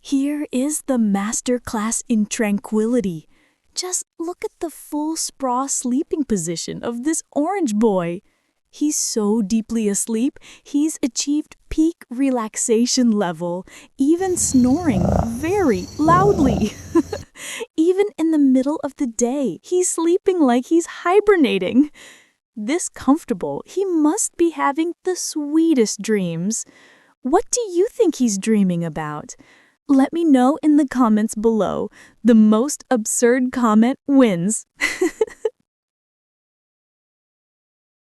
Here is the masterclass in tranquility. Just look at the full sprawl sleeping position of this orange boy. He's so deeply asleep, he's achieved peak relaxation level, even snoring very loudly. Even in the middle of the day, he's sleeping like he's hibernating. This comfortable, he must be having the sweetest dreams. What do you think he's dreaming about? Let me know in the comments below. The most absurd comment wins.